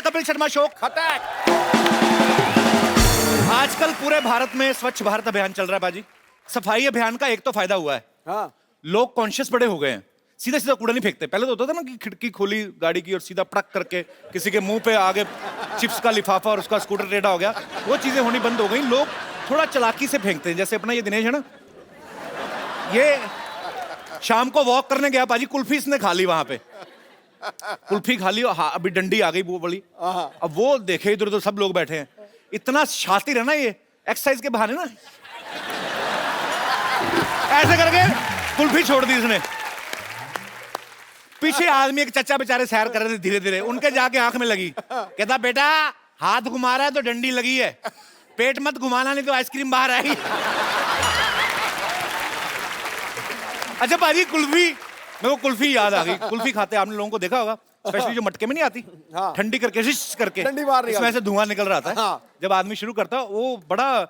Kapil Sharma show खतक। आजकल पूरे भारत में स्वच्छ भारत अभियान चल रहा है बाजी। सफाई अभियान का एक तो फायदा हुआ है, हाँ लोग कॉन्शियस बड़े हो गए हैं, सीधा सीधा कूड़ा नहीं फेंकते। पहले तो होता था ना कि खिड़की खोली गाड़ी की और सीधा पटक करके किसी के मुंह पे आगे चिप्स का लिफाफा और उसका स्कूटर टेढ़ा हो गया। वो चीजें होनी बंद हो गई। लोग थोड़ा चालाकी से फेंकते हैं। जैसे अपना ये दिनेश है ना, ये शाम को वॉक करने गया बाजी, कुल्फी इसने खा ली वहां पे, कुल्फी खा ली और हाँ, अभी डंडी आ गई वो बड़ी। अब वो देखे इधर उधर सब लोग बैठे हैं, इतना शातिर है ना ये, एक्सरसाइज के बहाने ना ऐसे करके कुल्फी छोड़ दी इसने। पीछे आदमी एक चचा बेचारे सैर कर रहे थे धीरे धीरे, उनके जाके आंख में लगी। कहता बेटा हाथ घुमा रहा है तो डंडी लगी है, पेट मत घुमाना नहीं तो आइसक्रीम बाहर आएगी। अच्छा बाजी कुल्फी, मेरे को कुल्फी याद आ गई। कुल्फी खाते आपने लोगों को देखा होगा, स्पेशली जो मटके में नहीं आती, हाँ। ठंडी करके शिश करके ठंडी बाहर निकालती। इसमें से धुआं निकल रहा था। हाँ। जब आदमी शुरू करता वो बड़ा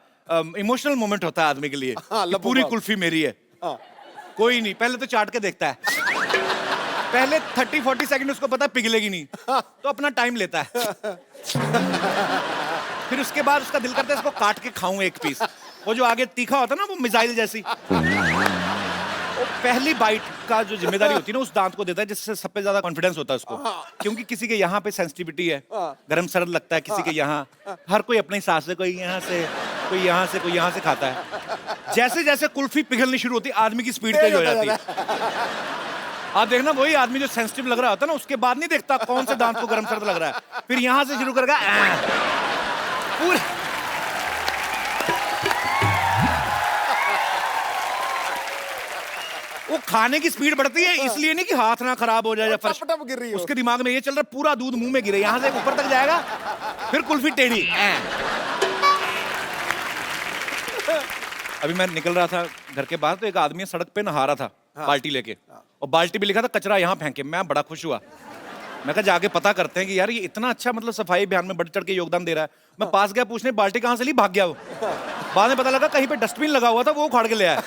इमोशनल मोमेंट होता है आदमी के लिए। हाँ, कि पूरी लबों कुल्फी मेरी है। हाँ। कोई नहीं, पहले तो चाट के देखता है, पहले 30-40 सेकंड उसको पता है पिघलेगी नहीं, तो अपना टाइम लेता है। फिर उसके बाद उसका दिल करता है इसको काट के खाऊं एक पीस। वो जो आगे तीखा होता है ना, वो मिसाइल जैसी, वो पहली बाइट का जो जिम्मेदारी होती है ना उस दांत को देता है, जिससे सबसे ज्यादा कॉन्फिडेंस होता है उसको। क्योंकि किसी के यहाँ पे सेंसिटिविटी है, गरम सरद लगता है किसी के यहाँ, हर कोई अपने हिसाब से, कोई यहाँ से, कोई यहाँ से, कोई यहाँ से खाता है। जैसे जैसे कुल्फी पिघलनी शुरू होती है आदमी की स्पीड तेज हो जाती है। आप देखना वही आदमी जो सेंसिटिव लग रहा होता है ना, उसके बाद नहीं देखता कौन से दांत को गरम सर्द लग रहा है, फिर यहां से शुरू करेगा पूरे। वो खाने की स्पीड बढ़ती है, इसलिए नहीं कि हाथ ना खराब हो जाए या फर्श टप गिर रही हो। उसके दिमाग में ये चल रहा है पूरा दूध मुंह में गिरे, यहां से ऊपर तक जाएगा, फिर कुल्फी टेढ़ी। अभी मैं निकल रहा था घर के बाहर तो एक आदमी सड़क पे नहा रहा था, बाल्टी लेके, और बाल्टी पे लिखा था कचरा यहाँ फेंके। मैं बड़ा खुश हुआ, मैं कहा जाके पता करते हैं कि यार ये इतना अच्छा मतलब सफाई अभियान में बढ़ चढ़ के योगदान दे रहा है। मैं पास गया पूछने बाल्टी कहाँ से ली, भाग गया वो। बाद में पता लगा कहीं पे डस्टबिन लगा हुआ था, वो उखाड़ के ले आया।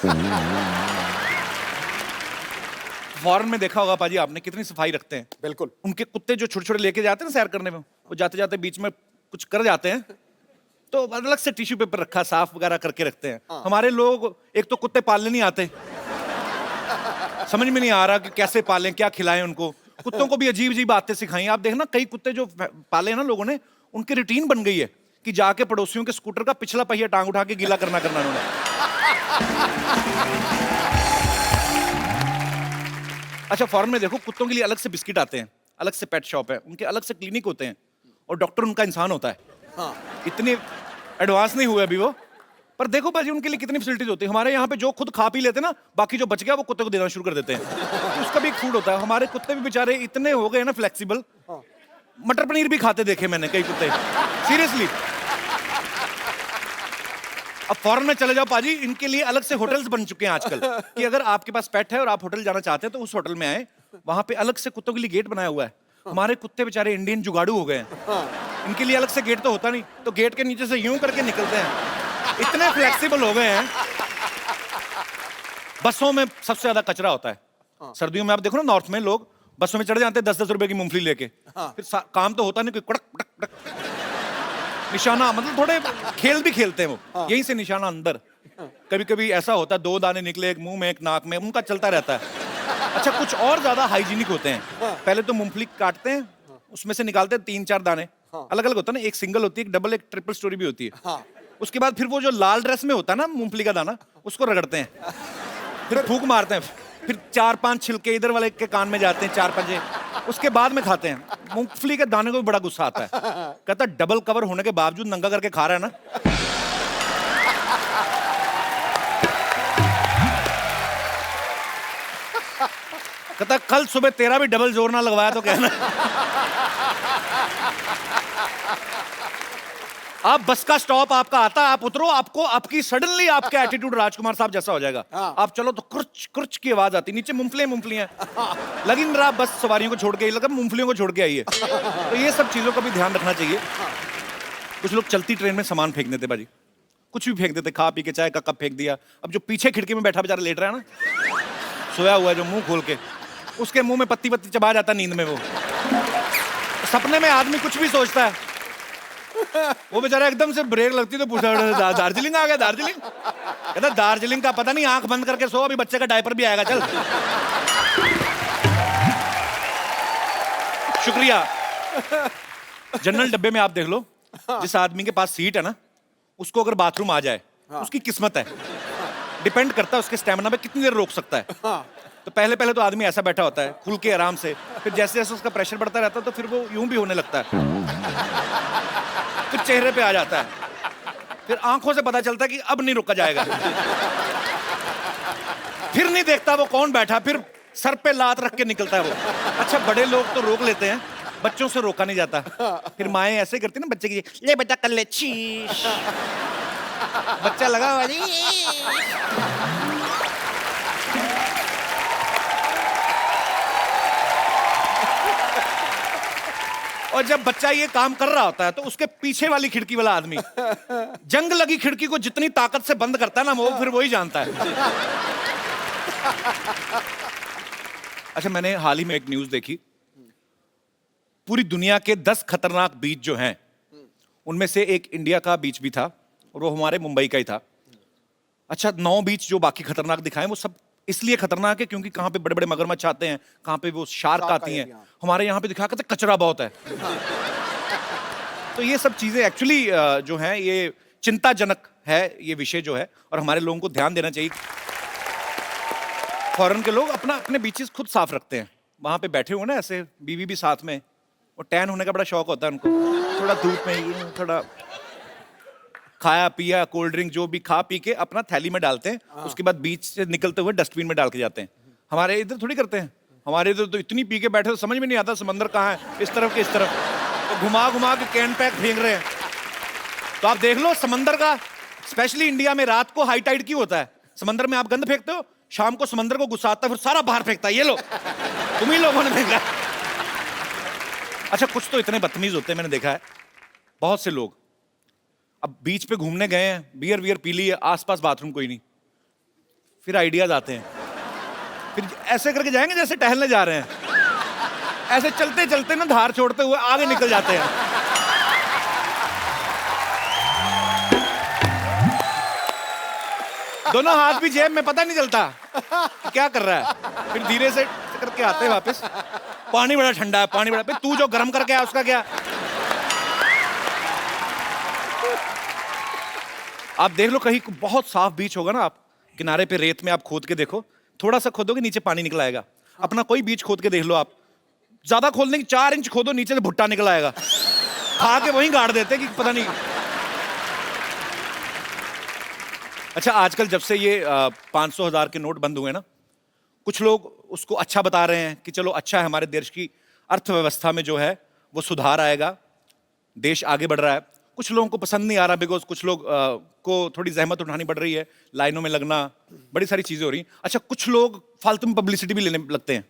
फॉरेन में देखा होगा पाजी आपने कितनी सफाई रखते हैं। बिल्कुल। उनके कुत्ते जो छोटे छोटे लेके जाते हैं ना सैर करने में, वो जाते जाते बीच में कुछ कर जाते हैं तो अलग से टिश्यू पेपर रखा साफ वगैरह करके रखते हैं। हमारे लोग एक तो कुत्ते पालने नहीं आते, समझ में नहीं आ रहा कि कैसे पालें, क्या खिलाएं उनको। कुत्तों को भी अजीब अजीब बातें सिखाई। आप देखना कई कुत्ते जो पाले हैं ना लोगों ने, उनकी रूटीन बन गई है कि जाके पड़ोसियों के स्कूटर का पिछला पहिया टांग उठा के गीला करना उन्होंने। अच्छा फॉरेन में देखो कुत्तों के लिए अलग से बिस्किट आते हैं, अलग से पेट शॉप है, उनके अलग से क्लिनिक होते हैं और डॉक्टर उनका इंसान होता है। हाँ। इतने एडवांस नहीं हुए अभी वो, पर देखो भाजी उनके लिए कितनी फैसिलिटीज होती है। हमारे यहाँ पे जो खुद खा पी लेते ना, बाकी जो बच गया वो कुत्ते को देना शुरू कर देते हैं। तो उसका भी एक फूड होता है। हमारे कुत्ते भी बेचारे इतने हो गए ना फ्लेक्सिबल, मटर पनीर भी खाते देखे मैंने कई कुत्ते, सीरियसली। अब फॉरेन में चले जाओ पाजी, इनके लिए अलग से होटल्स बन चुके हैं आजकल कि अगर आपके पास पेट है और आप होटल जाना चाहते हैं तो उस होटल में आए, वहां पे अलग से कुत्तों के लिए गेट बनाया हुआ है। हमारे कुत्ते बेचारे इंडियन जुगाड़ू हो गए हैं, इनके लिए अलग से गेट तो होता नहीं, तो गेट के नीचे से यूं करके निकलते हैं, इतने फ्लेक्सिबल हो गए हैं। बसों में सबसे ज्यादा कचरा होता है सर्दियों में। आप देखो ना नॉर्थ में लोग बसों में चढ़ जाते हैं 10-10 रुपए की मूंगफली लेके, फिर काम तो होता नहीं, कोई कड़क कड़क कड़क निशाना, मतलब थोड़े खेल भी खेलते हैं वो, यहीं से निशाना अंदर। कभी कभी ऐसा होता है 2 दाने निकले, एक मुंह में एक नाक में, उनका चलता रहता है। अच्छा कुछ और ज्यादा हाइजीनिक होते हैं, पहले तो मूंगफली काटते हैं, उसमें से निकालते हैं 3-4 दाने, अलग अलग होता है ना, एक सिंगल होती है, एक डबल, एक ट्रिपल स्टोरी भी होती है। उसके बाद फिर वो जो लाल ड्रेस में होता है ना मूंगफली का दाना, उसको रगड़ते हैं, फिर फूंक मारते हैं, फिर 4-5 छिलके इधर वाले के कान में जाते हैं, 4 पंजे, उसके बाद में खाते हैं। मूंगफली के दाने को भी बड़ा गुस्सा आता है, कहता है डबल कवर होने के बावजूद नंगा करके खा रहा है ना। कहता कल सुबह तेरा भी डबल जोर ना लगवाया तो कहना। आप बस का स्टॉप आपका आता है, आप उतरो, आपको आपकी सडनली आपका एटीट्यूड राजकुमार साहब जैसा हो जाएगा। आप चलो तो कुर्च कुर्च की आवाज आती, नीचे मूंगफलियां लगिन रहा, बस सवारियों को छोड़ के, लगा मूंगफलियों को छोड़ के आइए। तो ये सब चीजों का भी ध्यान रखना चाहिए। कुछ लोग चलती ट्रेन में सामान फेंक देते बाजी, कुछ भी फेंक देते, खा पी के चाय का कप फेंक दिया। अब जो पीछे खिड़की में बैठा बेचारा लेट रहा है ना, सोया हुआ है जो मुंह खोल के, उसके मुंह में पत्ती पत्ती चबा जाता नींद में वो। सपने में आदमी कुछ भी सोचता है। वो बेचारा एकदम से ब्रेक लगती तो पूछा दार्जिलिंग आ गया, दार्जिलिंग? कहता दार्जिलिंग का पता नहीं, आंख बंद करके सो, अभी बच्चे का डायपर भी आएगा, चल। शुक्रिया। जनरल डब्बे में आप देख लो, जिस आदमी के पास सीट है ना, उसको अगर बाथरूम आ जाए, उसकी किस्मत है। डिपेंड करता है उसके स्टैमिना पे कितनी देर रोक सकता है। तो पहले पहले तो आदमी ऐसा बैठा होता है खुल के आराम से, फिर जैसे जैसे उसका प्रेशर बढ़ता रहता है तो फिर वो यूं भी होने लगता है, फिर चेहरे पे आ जाता है, फिर आंखों से पता चलता है कि अब नहीं रुका जाएगा, फिर नहीं देखता वो कौन बैठा, फिर सर पे लात रख के निकलता है वो। अच्छा, बड़े लोग तो रोक लेते हैं, बच्चों से रोका नहीं जाता। फिर माएं ऐसे करती ना बच्चे की, ले बेटा कर ले, शीश। बच्चा लगा हुआ जी। और जब बच्चा ये काम कर रहा होता है तो उसके पीछे वाली खिड़की वाला आदमी जंग लगी खिड़की को जितनी ताकत से बंद करता है ना, वो फिर वही जानता है। अच्छा, मैंने हाल ही में एक न्यूज देखी, पूरी दुनिया के 10 खतरनाक बीच जो हैं, उनमें से एक इंडिया का बीच भी था और वो हमारे मुंबई का ही था। अच्छा, 9 बीच जो बाकी खतरनाक दिखाए वो सब इसलिए खतरनाक है क्योंकि कहां पे बड़े बड़े मगरमच्छ आते हैं, कहां पे वो शार्क आती हैं। हमारे यहाँ पे दिखा करते कचरा बहुत है। तो ये सब चीजें एक्चुअली जो हैं, ये चिंताजनक है ये विषय जो है, और हमारे लोगों को ध्यान देना चाहिए। फॉरेन के लोग अपने बीचेस खुद साफ रखते हैं, वहां पे बैठे हुए ना ऐसे, बीवी भी साथ में, और टैन होने का बड़ा शौक होता है उनको, थोड़ा धूप में ये थोड़ा खाया पिया, कोल्ड ड्रिंक जो भी खा पी के अपना थैली में डालते हैं, उसके बाद बीच से निकलते हुए डस्टबिन में डाल के जाते हैं। हमारे इधर थोड़ी करते हैं, हमारे इधर तो इतनी पी के बैठे तो समझ में नहीं आता समंदर कहाँ है, इस तरफ के इस तरफ, तो घुमा घुमा के कैन पैक फेंक रहे हैं। तो आप देख लो समंदर का, स्पेशली इंडिया में रात को हाई टाइड क्यों होता है? समंदर में आप गंद फेंकते हो, शाम को समंदर को गुस्सा आता है, फिर सारा बाहर फेंकता है, ये लो तुम ही लोगों ने फेंका। अच्छा, कुछ तो इतने बदतमीज होते हैं, मैंने देखा है बहुत से लोग। अब बीच पे घूमने गए हैं, बियर वियर पी ली है, आसपास बाथरूम कोई नहीं, फिर आइडियाज आते हैं, फिर ऐसे करके जाएंगे जैसे टहलने जा रहे हैं, ऐसे चलते चलते ना धार छोड़ते हुए आगे निकल जाते हैं। दोनों हाथ भी जेब में, पता नहीं चलता कि क्या कर रहा है, फिर धीरे से करके आते हैं वापस। पानी बड़ा ठंडा है, पानी बड़ा, तू जो गर्म करके आया उसका क्या? आप देख लो कहीं बहुत साफ बीच होगा ना, आप किनारे पे रेत में आप खोद के देखो, थोड़ा सा खोदोगे नीचे पानी निकल आएगा। अपना कोई बीच खोद के देख लो आप, ज्यादा खोदने की 4 इंच खोदो, नीचे से भुट्टा निकल आएगा, खा के वहीं गाड़ देते कि पता नहीं। अच्छा, आजकल जब से ये 500 1000 के नोट बंद हुए ना, कुछ लोग उसको अच्छा बता रहे हैं कि चलो अच्छा है, हमारे देश की अर्थव्यवस्था में जो है वो सुधार आएगा, देश आगे बढ़ रहा है। कुछ लोगों को पसंद नहीं आ रहा, बिकॉज कुछ लोग को थोड़ी जहमत उठानी पड़ रही है, लाइनों में लगना, बड़ी सारी चीजें हो रही। अच्छा, कुछ लोग फालतू में पब्लिसिटी भी लेने लगते हैं,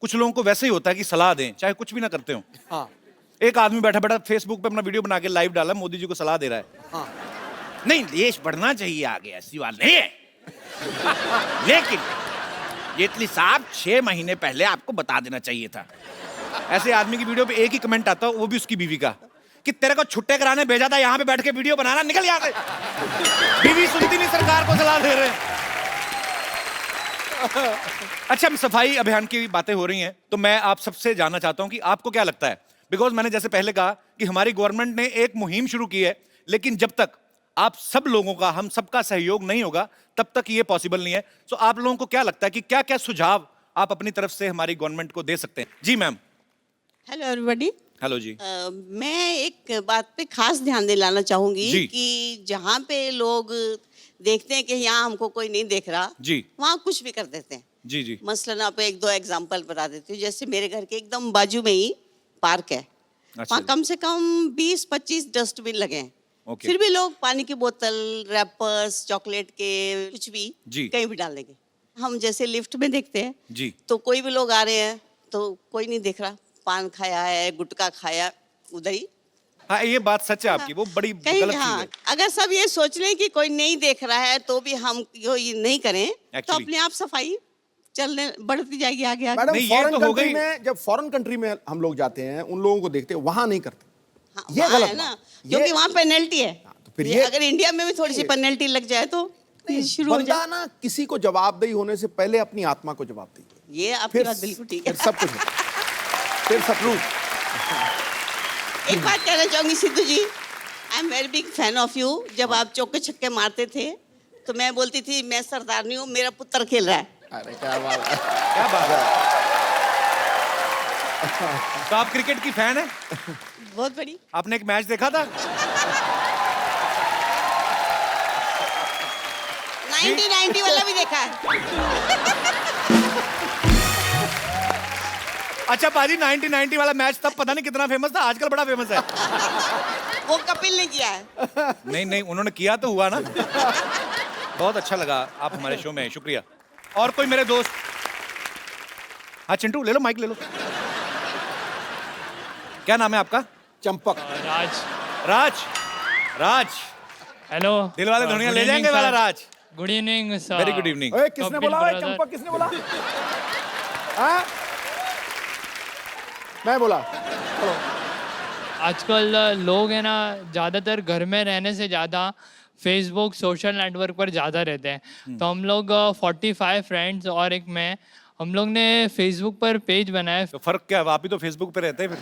कुछ लोगों को वैसे ही होता है कि सलाह दें चाहे कुछ भी ना करते हो। हाँ। एक आदमी बैठा बैठा फेसबुक पे अपना वीडियो बना के लाइव डाला, मोदी जी को सलाह दे रहा है। हाँ। नहीं, देश बढ़ना चाहिए आगे, ऐसी बात नहीं है। लेकिन जेटली साहब 6 महीने पहले आपको बता देना चाहिए था। ऐसे आदमी की वीडियो पे एक ही कमेंट आता, वो भी उसकी बीवी का, कि तेरे को छुट्टे कराने भेजा था, यहाँ पे बैठ के वीडियो बनाना, निकल यहाँ से। बीवी सुनती नहीं, सरकार को सलाह दे रहे हैं। अच्छा, सफाई अभियान की बातें हो रही हैं, तो मैं आप सबसे जानना चाहता हूं कि आपको क्या लगता है, बिकॉज मैंने जैसे पहले कहा कि हमारी गवर्नमेंट ने एक मुहिम शुरू की है, लेकिन जब तक आप सब लोगों का, हम सबका सहयोग नहीं होगा, तब तक ये पॉसिबल नहीं है। तो आप लोगों को क्या लगता है कि क्या क्या सुझाव आप अपनी तरफ से हमारी गवर्नमेंट को दे सकते हैं? जी मैम। Hello everybody. हेलो जी। मैं एक बात पे खास ध्यान दिलाना चाहूंगी कि जहाँ पे लोग देखते हैं कि यहाँ हमको कोई नहीं देख रहा जी, वहाँ कुछ भी कर देते हैं। जी जी। मसलन आप 1-2 एग्जांपल बता देती हूँ। जैसे मेरे घर के एकदम बाजू में ही पार्क है, वहाँ कम से कम 20-25 डस्टबिन लगे हैं। फिर भी लोग पानी की बोतल, रैपर्स, चॉकलेट के कुछ भी कहीं भी डाल देंगे। हम जैसे लिफ्ट में देखते हैं जी, तो कोई भी लोग आ रहे हैं तो कोई नहीं देख रहा, पान खाया है, गुटखा खाया, उधर ही। हाँ, ये बात सच है आपकी, वो बड़ी गलत चीज है। अगर सब ये सोच लें कि कोई नहीं देख रहा है तो भी हम ये नहीं करें, तो अपने आप सफाई चलने बढ़ती जाएगी आगे आगे। मैडम नहीं, ये फॉरेन तो हो कंट्री गई। में, जब फॉरेन कंट्री में हम लोग जाते हैं, उन लोगों को देखते हैं, वहां नहीं करते। हाँ, ये वहाँ गलत है ना, बात। क्योंकि ये- वहाँ पेनल्टी है। तो फिर ये ये- अगर इंडिया में भी थोड़ी सी पेनल्टी लग जाए तो शुरू हो बंदा जाए। ना किसी को जवाबदेही होने से पहले अपनी आत्मा को जवाबदेही करे। ये आपकी फिर बात बिल्कुल ठीक है। फिर सब कुछ होता है। फिर सब कुछ। एक बात कहना चाहूंगी Sidhu ji, I am very big fan of you. जब आप चौके छक्के मारते थे तो मैं बोलती थी मैं सरदारनी हूँ, मेरा पुत्र खेल रहा है। अरे क्या बात है। क्या बात है। तो आप क्रिकेट की फैन है? बहुत बड़ी। आपने एक मैच देखा था? 1990 वाला भी देखा है। अच्छा पाजी, 1990 वाला मैच तब पता नहीं कितना फेमस था, आजकल बड़ा फेमस है। वो कपिल ने किया है। नहीं नहीं, उन्होंने किया तो हुआ ना। बहुत अच्छा लगा आप हमारे शो में हैं, शुक्रिया। और कोई मेरे दोस्त? हाँ चिंटू, ले लो माइक ले लो। क्या नाम है आपका? चंपक। राज। राज। राज हेलो। दिल वाले दुनिया ले जाएंगे वाला Raj. Good evening sir. Very good evening. ओए किसने कपिल बोला? ओए brother। चंपक किसने बोला? हाँ? मैं बोला। चलो। आजकल लोग है ना ज़्यादातर घर में रहने से ज़्यादा फेसबुक सोशल नेटवर्क पर ज़्यादा रहते हैं। तो हम लोग 45 फ्रेंड्स और एक मैं, हम लोग ने फेसबुक पर पेज बनाया। तो फर्क क्या है, आप ही तो फेसबुक पे रहते हैं फिर।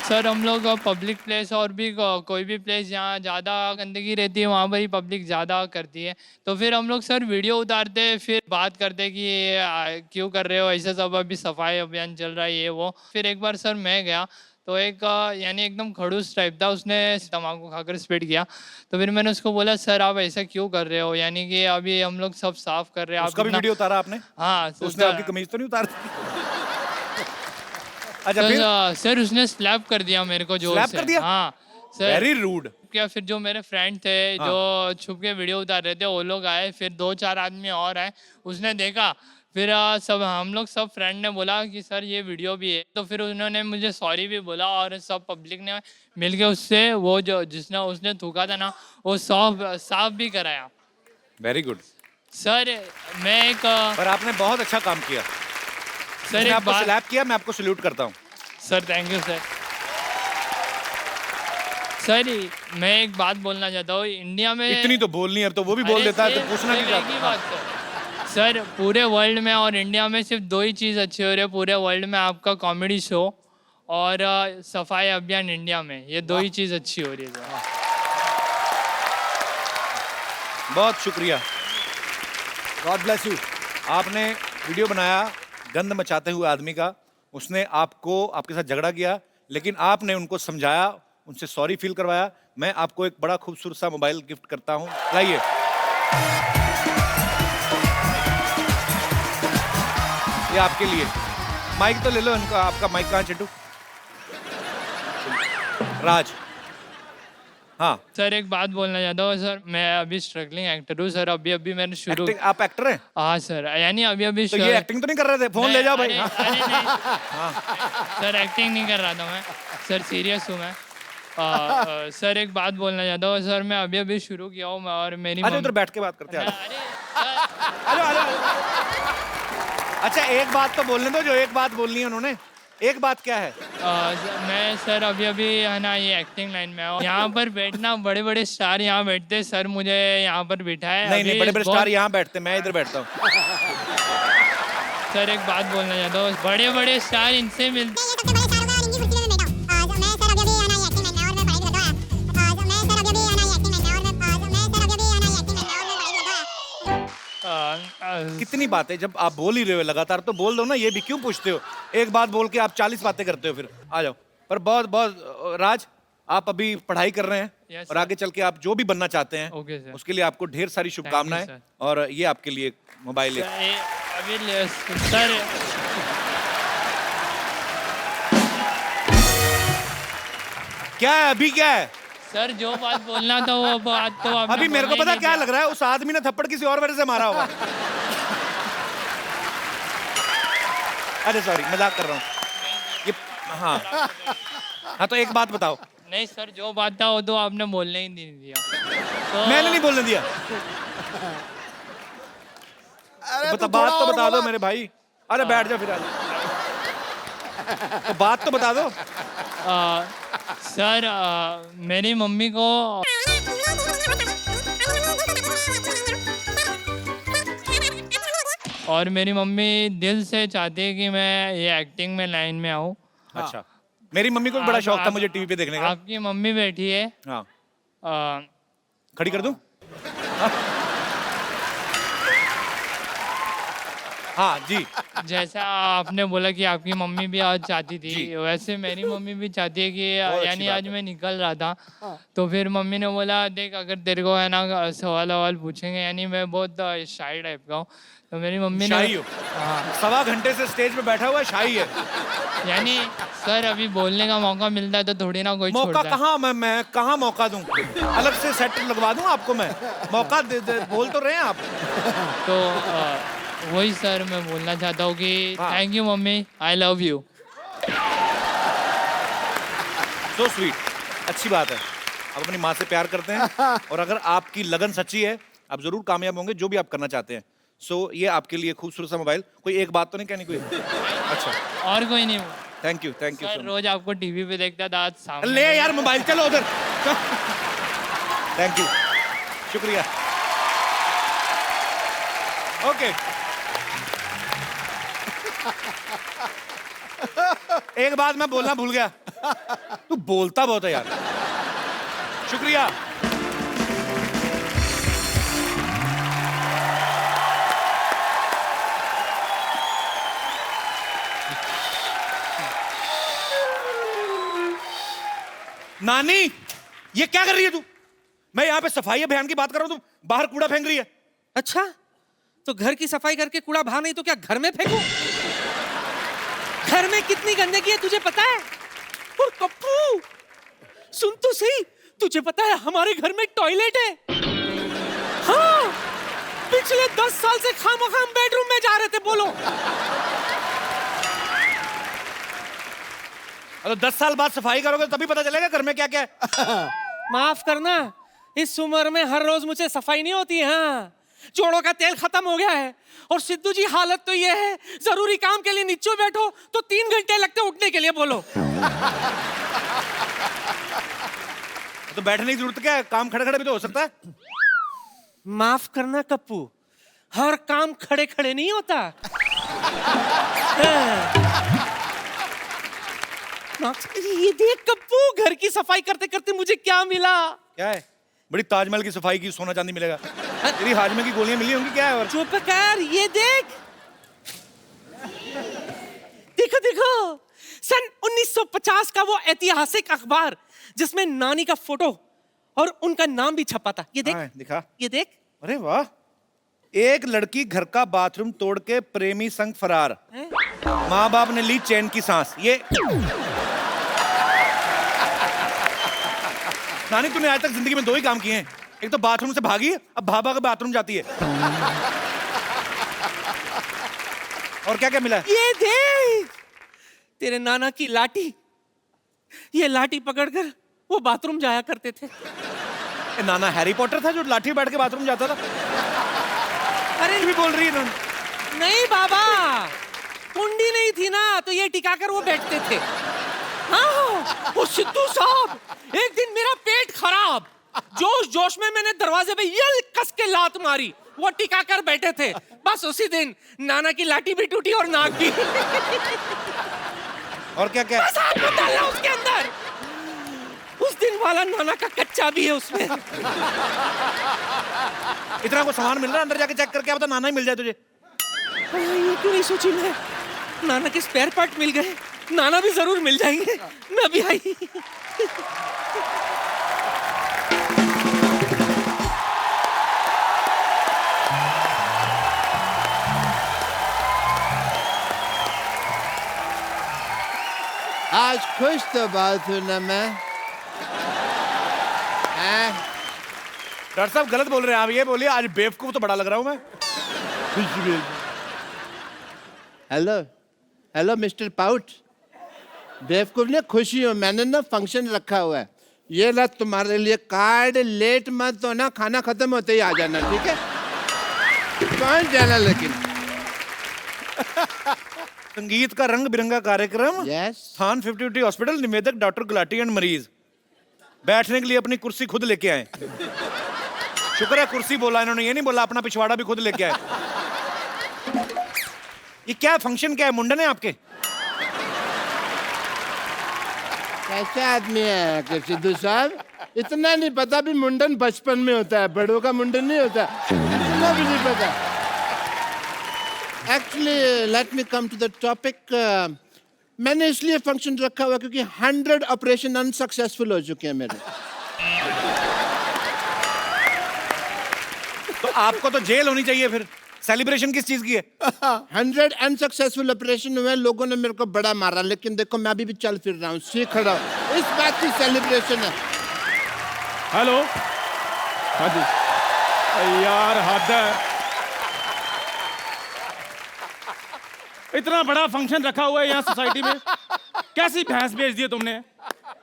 सर हम लोग पब्लिक प्लेस और भी कोई भी प्लेस जहाँ ज़्यादा गंदगी रहती है वहाँ पर ही पब्लिक ज़्यादा करती है। तो फिर हम लोग सर वीडियो उतारते हैं, फिर बात करते हैं कि ये क्यों कर रहे हो ऐसे सब, अभी सफाई अभियान चल रहा है ये वो। फिर एक बार सर मैं गया तो एक यानी एकदम खड़ूस टाइप था, उसने तम्बाकू खाकर स्पिट किया। तो फिर मैंने उसको बोला सर आप ऐसा क्यों कर रहे हो, यानी कि अभी हम लोग सब साफ कर रहे हैं। उसका भी वीडियो उतारा आपने? हाँ। तो उसने आपकी कमीज तो नहीं उतारी? अच्छा फिर? सर उसने स्लैप कर दिया मेरे को, जोर स्लैप से। कर दिया? हाँ सर। Very rude. क्या फिर जो मेरे फ्रेंड थे जो छुप के वीडियो उतार रहे थे वो लोग आए, फिर 2-4 आदमी और आए, उसने देखा। फिर सब हम लोग सब फ्रेंड ने बोला कि सर ये वीडियो भी है। तो फिर उन्होंने मुझे सॉरी भी बोला और सब पब्लिक ने मिलके उससे वो जो जिसने उसने थूका था ना वो साफ भी कराया। वेरी गुड सर मैं एक पर आपने बहुत अच्छा काम किया सर मैंने एक आपको बात स्लैप किया, मैं आपको सल्यूट करता हूँ। Sir thank you sir. Sir मैं एक बात बोलना चाहता हूँ, इंडिया में इतनी तो बोलनी है, अब तो वो भी बोल अरे देता है तो सिर्फ- पूछना सिर्फ नहीं एक ही चाहता। बात सर पूरे वर्ल्ड में और इंडिया में सिर्फ 2 ही चीज़ अच्छी हो रही है पूरे वर्ल्ड में, आपका कॉमेडी शो और सफाई अभियान इंडिया में, ये 2 ही चीज़ अच्छी हो रही है सर। बहुत शुक्रिया। God bless you. आपने वीडियो बनाया गंद मचाते हुए आदमी का, उसने आपको आपके साथ झगड़ा किया, लेकिन आपने उनको समझाया, उनसे सॉरी फील करवाया। मैं आपको एक बड़ा खूबसूरत सा मोबाइल गिफ्ट करता हूँ, लाइए। ये आपके लिए। माइक तो ले लो इनका, आपका माइक कहाँ चिंटू? राज। हाँ सर एक बात बोलना चाहता हूँ सर, मैं अभी स्ट्रगलिंग एक्टर हूँ सर, अभी अभी मैंने शुरू। एक्टिंग, आप एक्टर हैं? हाँ सर, यानी अभी अभी तो ये एक्टिंग तो नहीं कर रहे थे? फोन ले जाओ भाई। अरे नहीं सर एक्टिंग नहीं कर रहा था मैं सर, सीरियस हूँ मैं। सर एक बात बोलना चाहता हूँ सर, मैं अभी अभी शुरू किया हूँ और मेरी अच्छा उधर बैठ के बात करते हैं। अरे सर, आलो आलो। अच्छा एक बात तो बोलने दो, जो एक बात बोलनी है उन्होंने। एक बात क्या है? मैं सर अभी अभी है ना ये एक्टिंग लाइन में हूँ, यहाँ पर बैठना, बड़े बड़े स्टार यहाँ बैठते, सर मुझे यहाँ पर बिठाए। नहीं नहीं, बड़े बड़े स्टार यहाँ बैठते, मैं इधर बैठता हूँ। सर एक बात बोलना चाहता हूँ, बड़े बड़े स्टार इनसे मिलते। कितनी बातें, जब आप बोल ही रहे हो लगातार तो बोल दो ना, ये भी क्यों पूछते हो? एक बात बोल के आप 40 बातें करते हो, फिर आ जाओ। पर बहुत बहुत राज, आप अभी पढ़ाई कर रहे हैं Yes, और आगे चल के आप जो भी बनना चाहते हैं Okay, sir. उसके लिए आपको ढेर सारी शुभकामनाएं। sir. और ये आपके लिए मोबाइल है। अभी सर क्या है अभी, क्या है सर जो बात बोलना था वो बात तो आपने अभी? मेरे को बोलना ही पता नहीं क्या दिया। लग रहा है, उस आदमी ने थप्पड़ किसी और वजह से मारा होगा। अरे सॉरी, मजाक कर रहा हूँ ये। हाँ हाँ, तो एक बात बताओ। नहीं सर जो बात था वो तो आपने बोलने ही नहीं दिया तो मैंने नहीं बोलने दिया। बात तो बता दो मेरे भाई। अरे बैठ जा फिर आज। तो बात तो बता दो। सर मेरी मम्मी को और मेरी मम्मी दिल से चाहती है कि मैं ये एक्टिंग में लाइन में आऊँ। अच्छा, मेरी मम्मी को भी बड़ा शौक था मुझे टीवी पे देखने का। आपकी मम्मी बैठी है। हाँ, खड़ी कर दूं? हाँ जी। जैसा आपने बोला कि आपकी मम्मी भी आज चाहती थी, वैसे मेरी मम्मी भी चाहती है कि यानी आज मैं निकल रहा था तो फिर मम्मी ने बोला देख अगर तेरे को है ना सवाल पूछेंगे, यानी मैं बहुत शाई टाइप का हूँ, तो मेरी मम्मी ने सवा घंटे से स्टेज पे बैठा हुआ है, शाही है। यानी सर अभी बोलने का मौका मिलता है तो थोड़ी ना कोई मौका छोड़ता है। कहाँ मैं कहाँ मौका दूं? अलग से सेट लगवा दूं आपको मैं? मौका दे, बोल तो रहे हैं आप। तो वही सर मैं बोलना चाहता हूँ कि thank you mummy, I love you. So sweet, अच्छी बात है। आप अपनी माँ से प्यार करते हैं और अगर आपकी लगन सच्ची है आप जरूर कामयाब होंगे जो भी आप करना चाहते हैं। सो ये आपके लिए खूबसूरत सा मोबाइल। कोई एक बात तो नहीं कहनी कोई? अच्छा, और कोई नहीं। थैंक यू सर रोज आपको टीवी पे देखता था, आज सामने ले यार मोबाइल, चलो उधर। थैंक यू, शुक्रिया। ओके, एक बात मैं बोलना भूल गया, तू बोलता बहुत है यार। शुक्रिया। नानी, ये क्या कर रही है तू? मैं यहाँ पे सफाई अभियान की बात कर रहा हूँ, तू बाहर कूड़ा फेंक रही है। अच्छा, तो घर की सफाई करके कूड़ा बाहर नहीं तो क्या घर में फेंकूं? घर में कितनी गंदगी है तुझे पता है? और कप्पू, सुन तो सही, तुझे पता है हमारे घर में एक टॉयलेट है। हाँ, पिछले 10 साल से खामखाम बेडरूम में जा रहे थे। बोलो, अरे 10 साल बाद सफाई करोगे तभी पता चलेगा घर में क्या क्या है। माफ करना, इस उम्र में हर रोज मुझे सफाई नहीं होती है। हाँ, जोड़ों का तेल खत्म हो गया है। और सिद्धू जी हालत तो ये है, जरूरी काम के लिए नीचे बैठो तो 3 घंटे लगते उठने के लिए। बोलो, तो बैठने की जरूरत क्या है? काम खड़े खड़े भी तो हो सकता है। माफ करना कप्पू, हर काम खड़े खड़े नहीं होता। ये देख कप्पू, घर की सफाई करते करते मुझे क्या मिला। क्या है? बड़ी ताजमहल की सफाई की, सोना चांदी मिलेगा। तेरी हाजमे की गोलियां मिली होंगी, क्या है? और चुप कर, ये देख, देखो देखो, सन 1950 का वो ऐतिहासिक अखबार जिसमें नानी का फोटो और उनका नाम भी छपा था। ये देख, दिखा, ये देख। अरे वाह, एक लड़की घर का बाथरूम तोड़ के प्रेमी संग फरार, माँ बाप ने ली चैन की सांस। ये नानी, तूने आज तक जिंदगी में 2 ही काम किए हैं, एक तो बाथरूम से भागी, अब भाभा के बाथरूम जाती है। और क्या क्या मिला? ये देख, तेरे नाना की लाठी। ये लाठी पकड़कर वो बाथरूम जाया करते थे। नाना हैरी पॉटर था जो लाठी बैठ के बाथरूम जाता था? अरे भी बोल रही है ना? नहीं बाबा, कुंडी नहीं थी ना तो ये टिकाकर वो बैठते थे। हाँ, वो सिद्धू साहब, एक दिन मेरा पेट खराब, जोश जोश में मैंने दरवाजे पे यल कस के लात मारी, वो टिकाकर बैठे थे। बस उसी दिन नाना की लाठी भी टूटी और नाक भी। और क्या क्या? बस हाथ मत डालना उसके अंदर, उस दिन वाला नाना का कच्चा भी है उसमें। इतना को सामान मिल रहा है, अंदर जाके चेक करके बता, नाना ही मिल जाए तुझे। ये क्यों नहीं सोची मैं? नाना के स्पेयर पार्ट मिल गए, नाना भी जरूर मिल जाएंगे। मैं भी आई। आज खुश तो बात हूं ना मैं। डॉक्टर साहब गलत बोल रहे हैं आप, ये बोलिए आज बेवकूफ तो बड़ा लग रहा हूं मैं। हेलो हेलो मिस्टर पाउट, बेवकूफ ने खुशी हो, मैंने ना फंक्शन रखा हुआ है, ये ला तुम्हारे लिए कार्ड, लेट मत तो ना, खाना खत्म होते ही आ जाना, ठीक है? कौन जाना लेकिन। संगीत का रंग बिरंगा कार्यक्रम, यस स्थान 50 हॉस्पिटल, निवेदक डॉक्टर गुलाटी एंड मरीज। बैठने के लिए अपनी कुर्सी खुद लेके आए। शुक्र है कुर्सी बोला इन्होंने, ये नहीं बोला अपना पिछवाड़ा भी खुद लेके आए। ये क्या फंक्शन, क्या है, मुंडन है आपके? कैसा आदमी है कि सिद्धू साहब, इतना नहीं पता भी मुंडन बचपन में होता है, बड़ों का मुंडन नहीं होता, इतना भी नहीं पता। Actually let me come to the topic. मैंने इसलिए फंक्शन रखा हुआ क्योंकि 100 ऑपरेशन अनसक्सेसफुल हो चुके हैं मेरे। तो आपको तो जेल होनी चाहिए फिर। सेलिब्रेशन किस चीज की है? 100 अनसक्सेसफुल ऑपरेशन हुए, लोगों ने मेरे को बड़ा मारा, लेकिन देखो मैं अभी भी चल फिर रहा हूँ, सीख खड़ा हूँ, इस बात की सेलिब्रेशन है। हेलो, हाँ जी। यार हद है, इतना बड़ा फंक्शन रखा हुआ है यहाँ सोसाइटी में, कैसी भैंस बेच दी है तुमने?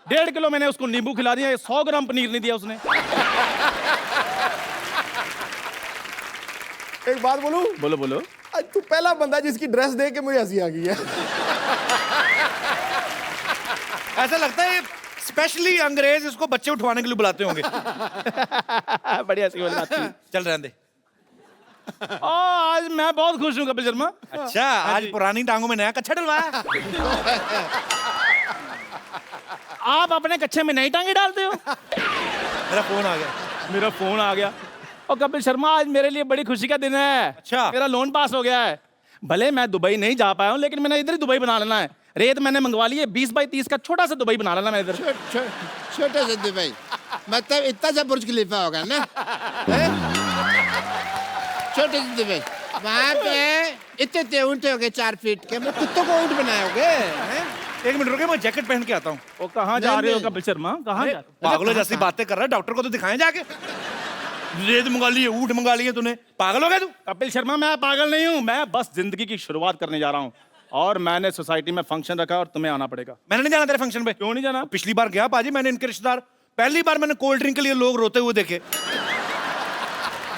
1.5 किलो मैंने उसको नींबू खिला दिया, 100 ग्राम पनीर नहीं दिया उसने। एक बात बोलूं? बोलो बोलो। आज तू पहला बंदा जिसकी ड्रेस देख के मुझे हंसी आ गई है। ऐसा लगता है स्पेशली अंग्रेज इसको बच्चे उठवाने के लिए बुलाते होंगे। बढ़िया सी वाली बात थी। चल रहने दे। आज मैं बहुत खुश हूँ कपिल शर्मा। अच्छा, आज पुरानी टांगों में नया कच्छा डलवाया। आप अपने कच्छे में नई टांगे डालते हो? मेरा फोन आ गया। मेरा फोन आ गया। और कपिल शर्मा आज मेरे लिए बड़ी खुशी का दिन है। अच्छा। मेरा लोन पास हो गया है। भले मैं दुबई नहीं जा पाया हूँ, लेकिन मैंने इधर ही दुबई बना लेना है। रेत मैंने मंगवा ली है, 20 बाई 30 का छोटा सा दुबई बना लेना मैं इधर। छोटा सा दुबई मतलब इतना सा बुर्ज खलीफा होगा ना? छोटे से दुबई, वहाँ पे इतने ऊँट हो गए 4 फीट के, मैं कुत्तों को ऊँट बनाओगे? एक मिनट रुके, मैं जैकेट पहन के आता हूँ। वो कहाँ जा रहे हो कपिल शर्मा? कहाँ जा रहे हो? पागलों जैसी बातें कर रहा है, डॉक्टर को तो दिखाएं जाके। रेत मंगा ली है, ऊँट मंगा लिए तूने, पागल हो गया तू? कपिल शर्मा मैं पागल नहीं हूँ, मैं बस जिंदगी की शुरुआत करने जा रहा हूँ और मैंने सोसाइटी में फंक्शन रखा और तुम्हें आना पड़ेगा। मैंने नहीं जाना तेरे फंक्शन पे। क्यों नहीं जाना? पिछली बार गया पाजी, मैंने इनके रिश्तेदार, पहली बार मैंने कोल्ड ड्रिंक के लिए लोग रोते हुए देखे।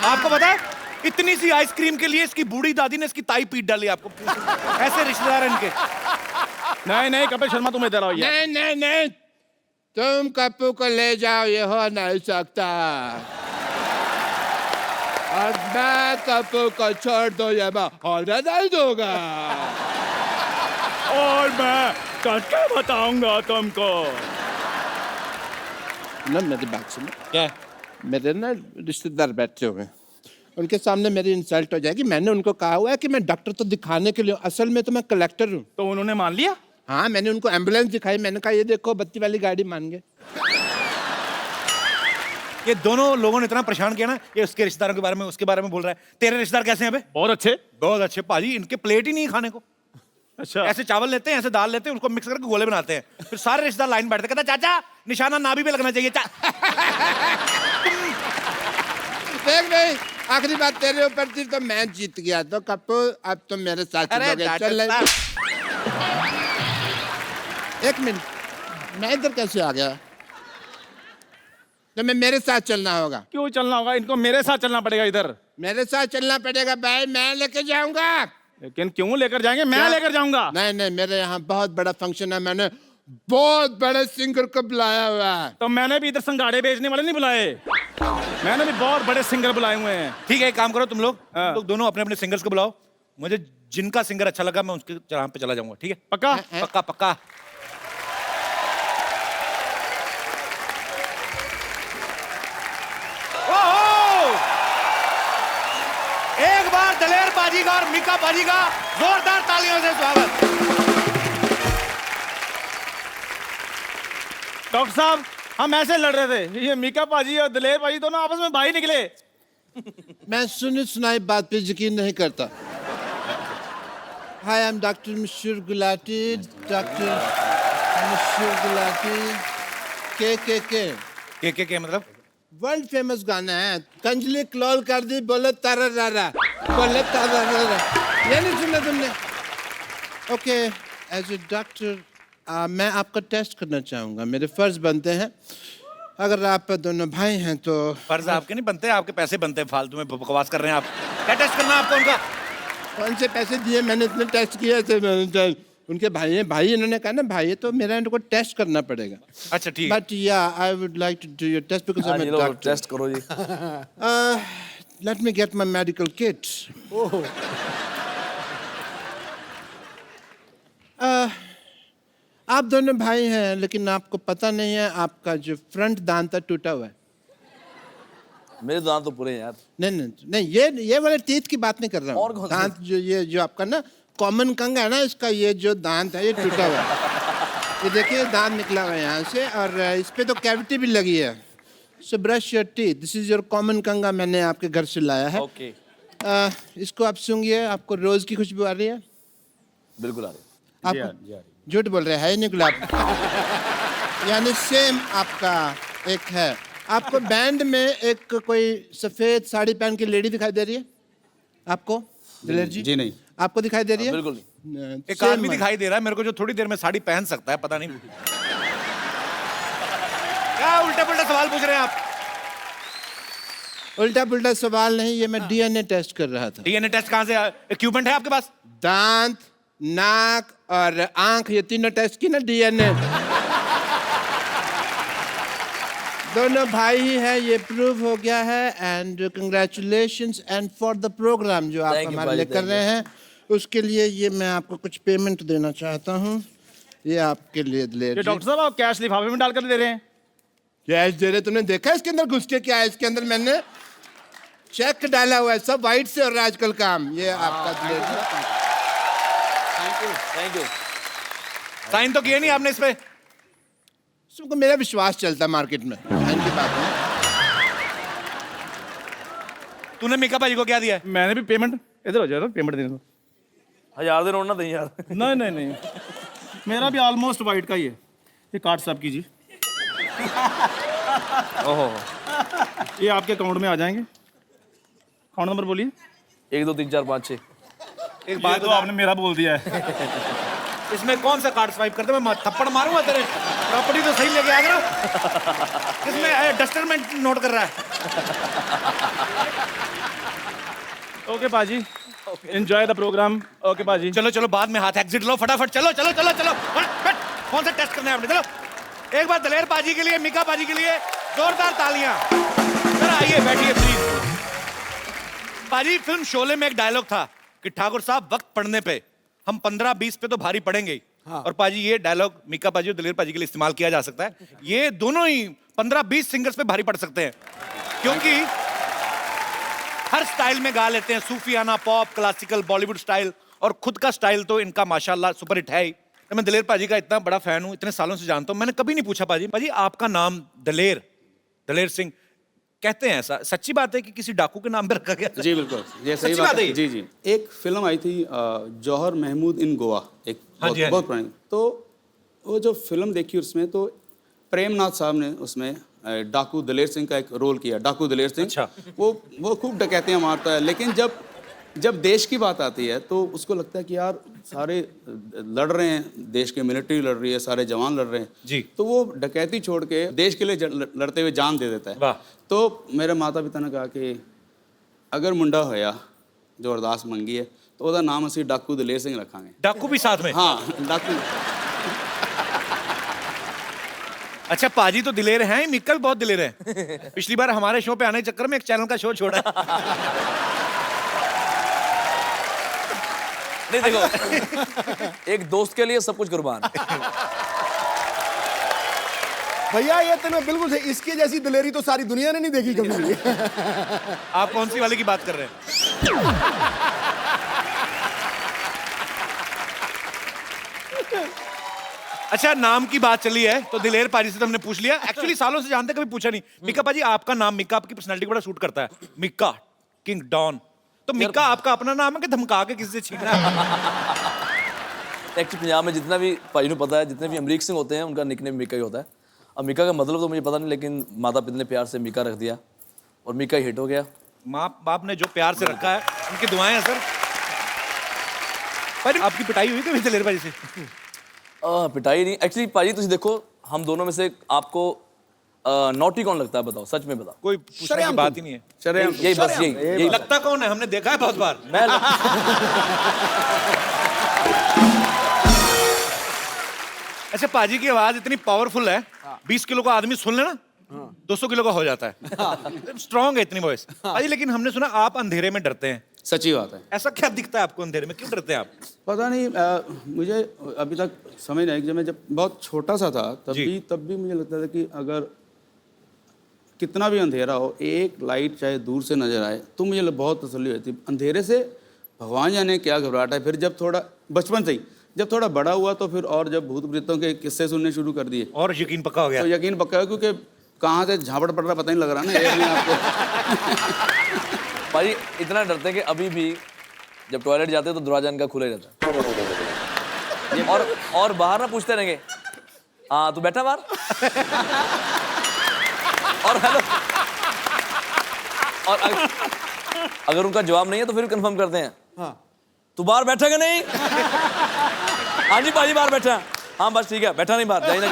आपको पता है इतनी सी आइसक्रीम के लिए इसकी बूढ़ी दादी ने इसकी ताई पीट डाली। आपको ऐसे रिश्तेदार इनके। नहीं नहीं कपिल शर्मा तुम इधर आओ यार। नहीं नहीं नहीं, तुम कप्पू को ले जाओ, ये हो नहीं सकता। और मैं कप्पू को छोड़ दो, ये मैं ऑर्डर नहीं दूंगा। और मैं करके बताऊंगा तुमको। ना मेरी बात सुनो। क्या? मेरे ना रिश्तेदार बैठे हुए हैं, उनके सामने मेरी इंसल्ट हो जाएगी। मैंने उनको कहा हुआ है कि मैं डॉक्टर तो दिखाने के लिए, असल में तो मैं कलेक्टर हूँ। तो उन्होंने मान लिया? हाँ, मैंने उनको एम्बुलेंस दिखाई, मैंने कहा ये देखो बत्ती वाली गाड़ी, मान गए। ये दोनों लोगों ने इतना परेशान किया ना, ये उसके रिश्तेदारों के बारे में, उसके बारे में बोल रहा है। तेरे रिश्तेदार कैसे हैं बे? बहुत अच्छे। बहुत अच्छे पाजी, इनके प्लेट ही नहीं है खाने को। अच्छा। ऐसे चावल लेते हैं, ऐसे दाल लेते हैं, उसको मिक्स करके गोले बनाते हैं, फिर सारे रिश्तेदार लाइन बैठते, कहता चाचा निशाना नाभि पे लगना चाहिए। देख नहीं, आखिरी बात तेरे ऊपर थी तो मैं जीत गया। तो कप्पू अब तुम मेरे साथ चलोगे? चल। एक मिनट, मैं इधर कैसे आ गया? तो मैं मेरे साथ चलना होगा। क्यों चलना होगा? इनको मेरे साथ चलना पड़ेगा इधर। मेरे साथ चलना पड़ेगा भाई, मैं लेके जाऊंगा। लेकिन क्यों लेकर जाएंगे? मैं लेकर जाऊंगा। नहीं नहीं, मेरे यहाँ बहुत बड़ा फंक्शन है, मैंने बहुत बड़े सिंगर को बुलाया हुआ है। तो मैंने भी इधर संगाड़े बेचने वाले नहीं बुलाए, मैंने भी बहुत बड़े सिंगर बुलाए हुए हैं। ठीक है, एक काम करो तुम लोग दोनों अपने अपने सिंगर्स को बुलाओ। मुझे जिनका सिंगर अच्छा लगा मैं उसके चराम पे चला जाऊंगा। ठीक है? पक्का? पक्का पक्का। एक बार दलेर बाजी का और मीका बाजी का जोरदार तालियों से स्वागत। डॉक्टर साहब हम ऐसे लड़ रहे थे, ये मीका पाजी और दलेर पाजी दोनों आपस में भाई निकले। मैं सुनी सुनाई बात पे यकीन नहीं करता। Hi, I am doctor Mishra Gulati, doctor Mishra Gulati. के मतलब वर्ल्ड फेमस गाना है, कंजली क्लोल कर दी, बोले तारा रारा, बोले तारा रारा। ये नहीं सुना तुमने? ओके, एज ए डॉक्टर मैं आपका टेस्ट करना चाहूँगा, मेरे फर्ज बनते हैं। अगर आप दोनों भाई हैं तो फर्ज आपके नहीं बनते, आपके पैसे बनते हैं, फालतू में बकवास कर रहे हैं आप। क्या टेस्ट करना है आपको उनका? कौन से पैसे दिए? मैंने इतने टेस्ट किए थे। उनके भाई हैं, भाई इन्होंने कहा ना भाई, तो मेरा इनको टेस्ट करना पड़ेगा। अच्छा ठीक है। बट या I would like to do your test because I am a doctor. Test करो जी। Let me get my medical kit. आप दोनों भाई हैं लेकिन आपको पता नहीं है आपका जो फ्रंट दांत है टूटा हुआ है। मेरे दांत तो पूरे हैं यार। नहीं, ये वाले टीथ की बात नहीं कर रहा और हूँ। कौन से? दांत जो आपका ना कॉमन कंग है ना, इसका ये जो दांत है ये टूटा हुआ है। ये देखिए दांत निकला हुआ है यहाँ से, और इस पे तो कैविटी भी लगी है। So brush your teeth, this is your common kangha, मैंने आपके घर से लाया है। ओके। इसको आप सूंघिए, आपको रोज की खुशबू आ रही है? बिल्कुल आ रही। आप झूठ बोल रहे हैं, नहीं गुलाब। यानी सेम आपका एक है। आपको बैंड में एक कोई सफेद साड़ी पहन के लेडी दिखाई दे रही है आपको दिलेर जी? जी नहीं। आपको दिखाई दे रही है? बिल्कुल। एक आदमी दिखाई दे रहा है मेरे को जो थोड़ी देर में साड़ी पहन सकता है, पता नहीं क्या उल्टा पुल्टा सवाल पूछ रहे हैं आप। उल्टा पुल्टा सवाल नहीं, ये मैं डीएनए टेस्ट कर रहा था। डीएनए टेस्ट कहाँ से? इक्विपमेंट है आपके पास? दांत, नाक और आंख, ये तीनों टेस्ट की ना डीएनए। दोनों भाई ही है, ये प्रूव हो गया है। And congratulations and for the programme जो आप हमारे लिए कर रहे हैं, उसके लिए ये मैं आपको कुछ पेमेंट देना चाहता हूँ। ये आपके लिए दिलेर जी। डॉक्टर साहब आप कैश लिफाफे में डालकर दे रहे हैं? कैश दे रहे? तुमने देखा इसके अंदर घुस के क्या है? इसके अंदर मैंने चेक डाला हुआ है, सब वाइट से हो रहा है आजकल काम। ये आपका दिलेर जी। Thank you. साइन तो किए नहीं आपने इस पे? सबको मेरा विश्वास चलता मार्केट में, की बात है। तूने मीका भाई को क्या दिया है? मैंने भी पेमेंट, इधर हो जाओ, पेमेंट देने दो। 1000 दिन होना नहीं यार। नहीं नहीं नहीं, मेरा भी ऑलमोस्ट वाइट का ही है। ये कार्ड साहब कीजिए। ओहो। ये आपके अकाउंट में आ जाएंगे। अकाउंट नंबर बोलिए। 1 2 3 4 5 6। एक बात तो आपने मेरा बोल दिया है। इसमें कौन सा कार्ड स्वाइप करते? मैं थप्पड़ मारूंगा तेरे। प्रॉपर्टी तो सही लेके आ गया। इसमें डस्टर में नोट कर रहा है। ओके पाजी, एंजॉय द प्रोग्राम। ओके पाजी। चलो चलो, बाद में हाथ एग्जिट लो फटाफट। चलो चलो चलो चलो, बैठ। कौन सा टेस्ट करना है आपने? चलो एक बार दलेर पाजी के लिए, मीका पाजी के लिए जोरदार तालियां। जरा आइए, बैठिए प्लीज। पाजी, फिल्म शोले में एक डायलॉग था कि ठाकुर साहब वक्त पड़ने पे हम 15-20 पे तो भारी पड़ेंगे ही। हाँ। और पाजी ये डायलॉग मीका पाजी और दलेर पाजी के लिए इस्तेमाल किया जा सकता है। ये दोनों ही 15-20 सिंगर्स पे भारी पड़ सकते हैं, क्योंकि हर स्टाइल में गा लेते हैं। सूफियाना, पॉप, क्लासिकल, बॉलीवुड स्टाइल, और खुद का स्टाइल तो इनका माशाल्लाह सुपर हिट है ही। तो मैं दलेर पाजी का इतना बड़ा फैन हूँ, इतने सालों से जानता हूँ। मैंने कभी नहीं पूछा पाजी आपका नाम दलेर सिंह कहते हैं, ऐसा सच्ची बात है कि किसी डाकू के नाम पे रखा गया? जी बिल्कुल, ये सही बात है। जी जी, एक फिल्म आई थी जौहर महमूद इन गोवा, एक बहुत पुरानी। तो वो जो फिल्म देखी उसमें तो प्रेमनाथ साहब ने उसमें डाकू दलेर सिंह का एक रोल किया। डाकू दलेर सिंह। अच्छा। वो खूब डकैतियाँ मारता है, लेकिन जब देश की बात आती है तो उसको लगता है कि यार सारे लड़ रहे हैं, देश की मिलिट्री लड़ रही है, सारे जवान लड़ रहे हैं जी, तो वो डकैती छोड़ के देश के लिए लड़ते हुए जान दे देता है। तो मेरे माता पिता ने कहा कि अगर मुंडा होया जो अरदास मंगी है तो ਉਹਦਾ नाम ਅਸੀਂ डाकू दलेर सिंह रखांगे। डाकू भी साथ में? हाँ, डाकू। अच्छा, पाजी तो दिलेर हैं, मीका भी बहुत दिलेर है। पिछली बार हमारे शो पे आने के चक्कर में एक चैनल का शो छोड़ा। नहीं देखो, एक दोस्त के लिए सब कुछ कुर्बान। भैया ये तो मैं बिल्कुल सही, इसके जैसी दिलेरी तो सारी दुनिया ने नहीं देखी कभी भी। आप कौन सी वाले की बात कर रहे हैं? अच्छा, नाम की बात चली है तो दिलेर पाजी से तो हमने पूछ लिया। एक्चुअली सालों से जानते, कभी पूछा नहीं। मिक्का पाजी, आपका नाम मीका आपकी पर्सनालिटी को बड़ा सूट करता है। Mika, king don. तो मिक्का आपका अपना नाम है कि धमका के किसी से छीना है? एक्चुअली पंजाब में जितना भी पाजी को पता है, जितने भी अमरीक सिंह होते हैं उनका निकनेम मिक्का ही होता है। अब मिक्का का मतलब तो मुझे पता नहीं, लेकिन माता पिता ने प्यार से मिक्का रख दिया और मिक्का हिट हो गया। माँ बाप ने जो प्यार से रखा है, उनकी दुआएं हैं सर। पर आपकी पिटाई हुई कभी दिलेर पाजी से? पिटाई नहीं, एक्चुअली पाजी तुम देखो, हम दोनों में से आपको नॉटी कौन लगता है बताओ, सच में बताओ। कोई पूछने की बात ही नहीं है। यही बस यही लगता कौन है, हमने देखा है बहुत बार। मैं अच्छा, पाजी की आवाज इतनी पावरफुल है, 20 किलो का आदमी सुन लेना 200 किलो का हो जाता है। स्ट्रॉन्ग है इतनी वॉइस। पाजी लेकिन हमने सुना आप अंधेरे में डरते हैं। सच्ची बात है। ऐसा क्या दिखता है आपको अंधेरे में, क्यों डरते हैं आप? पता नहीं, मुझे अभी तक समझ नहीं, जब मैं बहुत छोटा सा था तब भी मुझे लगता था कि अगर कितना भी अंधेरा हो, एक लाइट चाहे दूर से नजर आए तो मुझे बहुत तसल्ली होती। अंधेरे से भगवान जाने क्या घबराहट है। फिर जब थोड़ा बचपन से ही जब थोड़ा बड़ा हुआ तो फिर और जब भूत प्रेतों के किस्से सुनने शुरू कर दिए और यकीन पक्का हो गया। तो यकीन पक्का है, क्योंकि कहाँ से झापड़ पड़ रहा पता नहीं लग रहा ना एक में आपको। भाई इतना डरते हैं कि अभी भी जब टॉयलेट जाते हैं तो दरवाजा इनका खुला ही रहता है। और बाहर ना पूछते रहेंगे, हाँ तू बैठा बाहर, और हेलो, और अगर उनका जवाब नहीं है तो फिर कंफर्म करते हैं, हाँ तू बाहर बैठा कि नहीं? हाँ जी पाजी बाहर बैठा। हाँ बस ठीक है, बैठा नहीं बाहर, जाइए ना।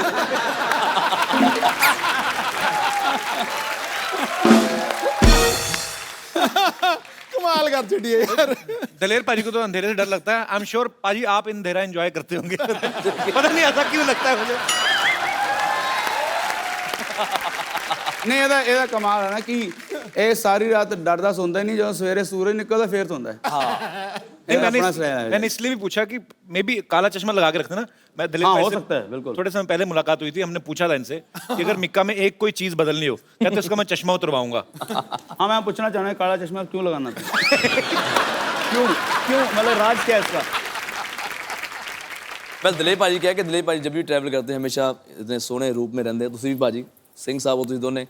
कमाल कर छड़ी है यार। दलेर पाजी को तो अंधेरे से डर लगता है। आई एम श्योर पाजी आप अंधेरा एंजॉय करते होंगे। पता नहीं ऐसा क्यों लगता है मुझे। नहीं ਇਹਦਾ कमाल है ना कि ਇਹ सारी रात डरदा सोंदा ही नहीं, ਜਦੋਂ सवेरे सूरज निकलता फिर सोंदा है। मैंने इसलिए भी पूछा कि मे बी काला चश्मा लगा के रखते ना। मैं दलेर हाँ, भाई हो से सकता है, बिल्कुल। थोड़े समय पहले मुलाकात हुई थी, हमने पूछा था इनसे कि अगर मिक्का में एक कोई चीज बदलनी हो, कहते उसका मैं चश्मा उतरवाऊंगा। हाँ मैं पूछना चाह रहा हूँ, काला चश्मा क्यों लगाना था? क्यों क्यों मतलब राज क्या है इसका? मैं दिलीप भाजी क्या है कि दिलीप भाजी जब भी ट्रैवल करते हैं हमेशा इतने सोने रूप में रहते हैं। तुसी भी भाजी सिंह साहब हो, तुसी दोनों।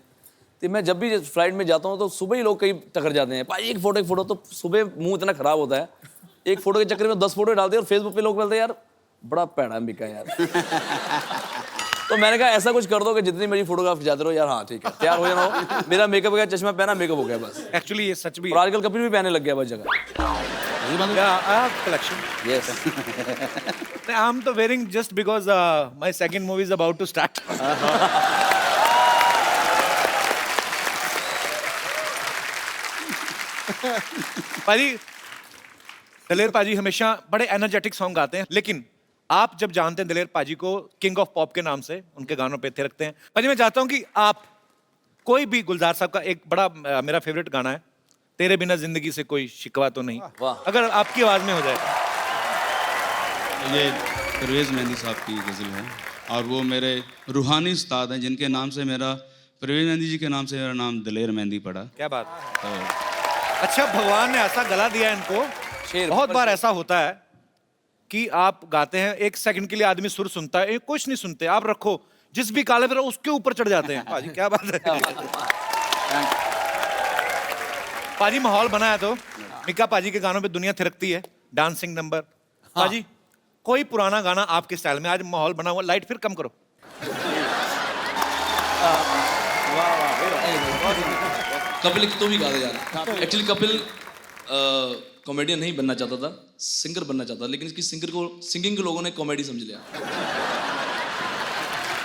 तो मैं जब भी फ्लाइट में जाता हूँ तो सुबह ही लोग कई टकर जाते हैं, भाई एक फोटो तो सुबह मुंह इतना खराब होता है, एक फोटो के चक्कर में 10 फोटो डालते हैं और फेसबुक पे लोग बोलते हैं यार बड़ा पैड़ा मिका यार। तो मैंने कहा ऐसा कुछ कर दो कि जितनी मेरी फोटोग्राफ खिंचाते रहो यार। हाँ ठीक है, तैयार हो जाना हो, मेरा मेकअप हो गया, चश्मा पहना, मेकअप हो गया बस। एक्चुअली ये सच भी और आजकल कपिल भी पहनने लग गया बस जगह। कलेक्शन। यस आई एम तो wearing just because my second movie is about to start. पाजी दलेर पाजी हमेशा बड़े एनर्जेटिक सॉन्ग गाते हैं, लेकिन आप जब जानते हैं दलेर पाजी को किंग ऑफ पॉप के नाम से, उनके गानों पे थे रखते हैं। पाजी मैं चाहता हूं कि आप कोई भी गुलजार साहब का एक बड़ा मेरा फेवरेट गाना है, तेरे बिना जिंदगी से कोई शिकवा तो नहीं, अगर आपकी आवाज में हो जाए। ये परवेज मेहंदी साहब की गज़ल है और वो मेरे रूहानी उस्ताद हैं जिनके नाम से मेरा, परवेज मेहंदी जी के नाम से मेरा नाम दलेर मेहंदी पड़ा। क्या बात। अच्छा, भगवान ने ऐसा गला दिया इनको। बहुत बार ऐसा होता है कि आप गाते हैं, एक सेकंड के लिए आदमी सुर सुनता है, कुछ नहीं सुनते, आप रखो जिस भी काले पे उसके ऊपर चढ़ जाते हैं। पाजी क्या बात है। पाजी माहौल बनाया तो मिक्का पाजी के गानों पे दुनिया थिरकती है, डांसिंग नंबर। पाजी कोई पुराना गाना आपके स्टाइल में, आज माहौल बना हुआ, लाइट फिर कम करो। कपिल तो भी गा दे यार। एक्चुअली कपिल कॉमेडियन नहीं बनना चाहता था, सिंगर बनना चाहता था, लेकिन इसकी सिंगिंग के लोगों ने कॉमेडी समझ लिया।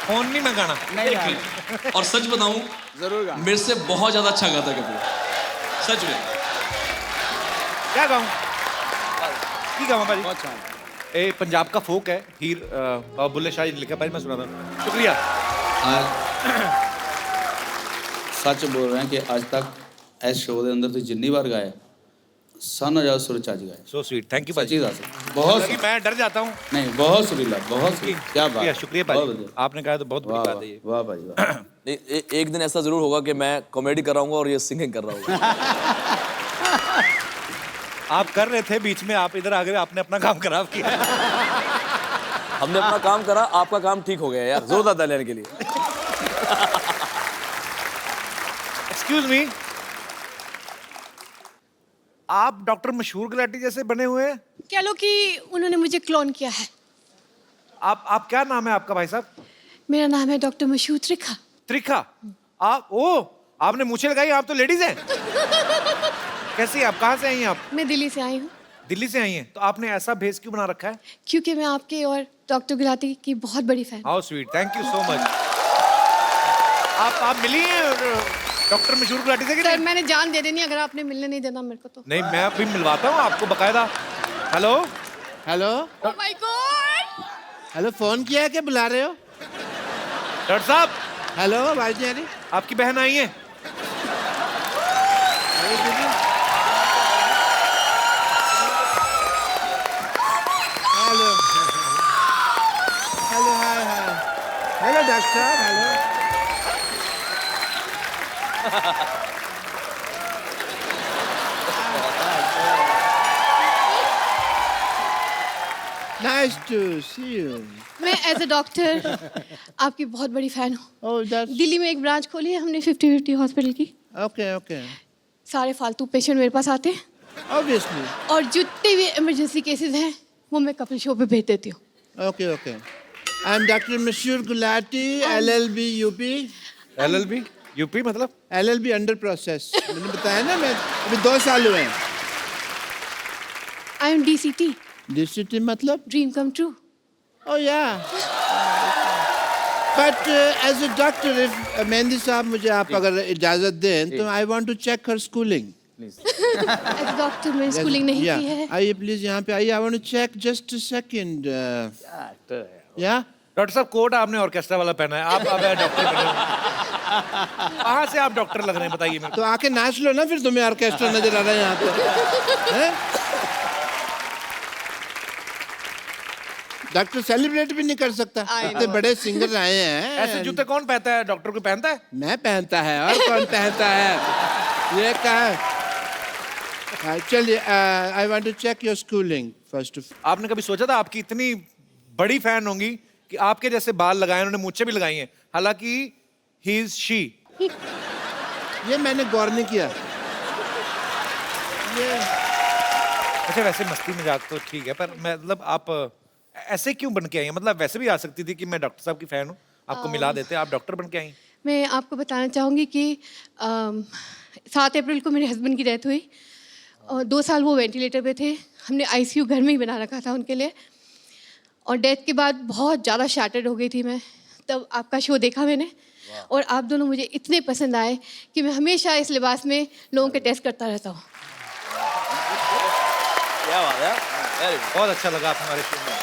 फोन नहीं मैं गाना नहीं। और सच बताऊं, जरूर मेरे से बहुत ज्यादा अच्छा गाता कपिल, सच में। क्या गाऊं? की गाऊं पाजी? अच्छा ए पंजाब का फोक है, हीर बुल्ले शाह जी ने लिखा, भाई मैं सुना था। शुक्रिया। सच बोल रहे हैं कि आज तक इस शो के अंदर तो जितनी बार गाया साना ज्यादा सुर चाच गाए। सो स्वीट, थैंक यू पाजी। बहुत मैं डर जाता हूँ। नहीं, बहुत सुरीला, बहुत क्या बात। शुक्रिया पाजी, आपने कहा तो बहुत बड़ी बात है ये। वाह भाई वाह। एक दिन ऐसा जरूर होगा कि मैं कॉमेडी कर रहा हूँ और ये सिंगिंग कर रहा हूँ। आप कर रहे थे, बीच में आप इधर आ गए, आपने अपना काम खराब किया। हमने अपना काम करा, आपका काम ठीक हो गया यार, जोरदार ताली लेने के लिए। एक्सक्यूज मी, आप डॉक्टर मशहूर गुलाटी जैसे बने हुए हैं। कह लो कि उन्होंने मुझे क्लोन किया है। आप क्या नाम है आपका भाई साहब? मेरा नाम है डॉक्टर मशहूर त्रिखा। त्रिखा? आप आपने मूछें लगाई, आप तो लेडीज हैं। कैसी आप, कहाँ से आई हैं आप? मैं दिल्ली से आई हूँ। दिल्ली से आई हैं, तो आपने ऐसा भेस क्यों बना रखा है? क्योंकि मैं आपके और डॉक्टर गुलाटी की बहुत बड़ी fan. How sweet, thank you so much. आप मिली हैं डॉक्टर मशहूर गुलाटी से कि सर नहीं? मैंने जान दे देनी अगर आपने मिलने नहीं देना मेरे को तो। नहीं, मैं अभी मिलवाता हूँ आपको बकायदा। Hello hello oh my God. Hello, phone किया है कि बुला रहे हो? डॉक्टर साहब, हेलो भाई जी, आपकी बहन आई है। हेलो हेलो, हाय हाय, हेलो डॉक्टर साहब, hello. Nice to see you. मैं एज अ डॉक्टर आपकी बहुत बड़ी फैन हूँ। Oh, that's दिल्ली में एक ब्रांच खोली है हमने 50-50 हॉस्पिटल की। okay, okay. सारे फालतू पेशेंट मेरे पास आते हैं Obviously. और जितने भी इमरजेंसी केसेस हैं वो मैं कपिल शो पे भेज देती हूँ। Okay, okay. I'm Dr. Mashur Gulati, LLB UP. LLB UP मतलब? LLB under process. मैंने बताया ना, मैं अभी 2 साल हुए हैं। आई एम DCT, DCT मतलब? Dream come true. Oh yeah. But as a doctor, if mehndi साहब मुझे आप अगर इजाजत दें तो I want to check her schooling. As a doctor मैंने स्कूलिंग नहीं की है। आइए प्लीज यहाँ पे आइए। I want to check just a second. Yeah. Doctor साहब, कोट आपने ऑर्केस्ट्रा वाला पहना है, आप अब डॉक्टर बने हो। कहाँ से आप डॉक्टर लग रहे हैं बताइए मेरे तो आके नाच लो ना, फिर तुम्हें ऑर्केस्ट्रा नजर आ रहा है यहाँ पे। हैं? डॉक्टर सेलिब्रेट भी नहीं कर सकता, इतने बड़े सिंगर आए हैं। ऐसे जूते कौन पहनता है? डॉक्टर को पहनता है? मैं पहनता है, और कौन पहनता है? ये कहा। चलिए, I want to check your schooling first. आपने कभी सोचा था आपकी इतनी बड़ी फैन होंगी कि आपके जैसे बाल लगाए, उन्होंने मूंछें भी लगाई हैं, हालांकि ही इज शी। ये मैंने गौर नहीं किया। ये अच्छा, वैसे मस्ती मजाक तो ठीक है, पर मतलब आप ऐसे क्यों बन के आई हैं? मतलब वैसे भी आ सकती थी कि मैं डॉक्टर साहब की फैन हूँ, आपको मिला देते, आप डॉक्टर बन के आई। मैं आपको बताना चाहूँगी कि 7 अप्रैल को मेरे हस्बैंड की डेथ हुई और 2 साल वो वेंटिलेटर पे थे। हमने ICU घर में ही बना रखा था उनके लिए, और डेथ के बाद बहुत ज़्यादा शैटर्ड हो गई थी मैं। तब आपका शो देखा मैंने, और आप दोनों मुझे इतने पसंद आए कि मैं हमेशा इस लिबास में लोगों के टेस्ट करता रहता हूँ। क्या बात है, बहुत अच्छा लगा आप हमारे शो में।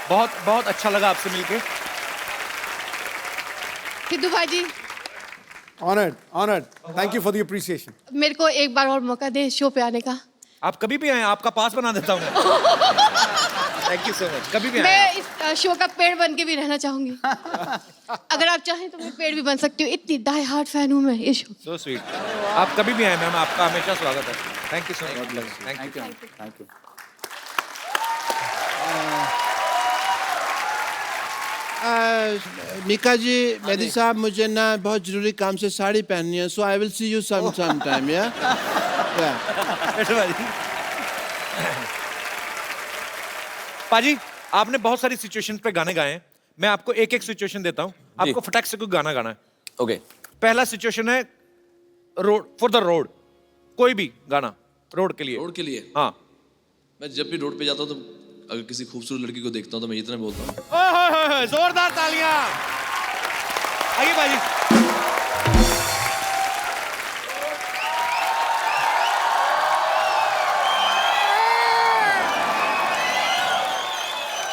बहुत बहुत अच्छा लगा आपसे मिलके। सिद्धू भाई जी, Honored, honored. Thank you for the appreciation. मेरे को एक बार और मौका दे शो पे आने का। आप कभी भी आए, आपका पास बना देता हूँ मैं। Thank you so much. कभी भी आए। मैं इस शो का पेड़ बन के भी रहना चाहूंगी। अगर आप चाहें तो मैं पेड़ भी बन सकती हूँ, इतनी डाई हार्ट फैन हूँ मैं इस शो। So sweet. आप कभी भी आए मैम, आपका हमेशा स्वागत है। Thank you so much. Thank you. Thank you. Mika ji, Mehdi sahab, मुझे ना बहुत जरूरी काम से साड़ी पहननी है, so I will see you some time. या पाजी, आपने बहुत सारी सिचुएशन पे गाने गाए हैं, मैं आपको एक एक सिचुएशन देता हूँ, आपको फटाक से कोई गाना गाना है। ओके। पहला सिचुएशन है रोड, फॉर द रोड, कोई भी गाना रोड के लिए। रोड के लिए? हाँ। मैं जब भी रोड पे जाता हूँ तो अगर किसी खूबसूरत लड़की को देखता हूँ तो मैं इतना बोलता हूँ, ओह जोरदार तालियां। आइए बाजी।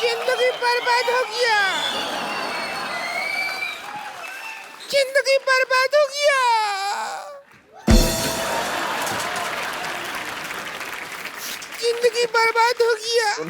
जिंदगी बर्बाद हो गया, जिंदगी बर्बाद हो गया, जिंदगी बर्बाद हो गया।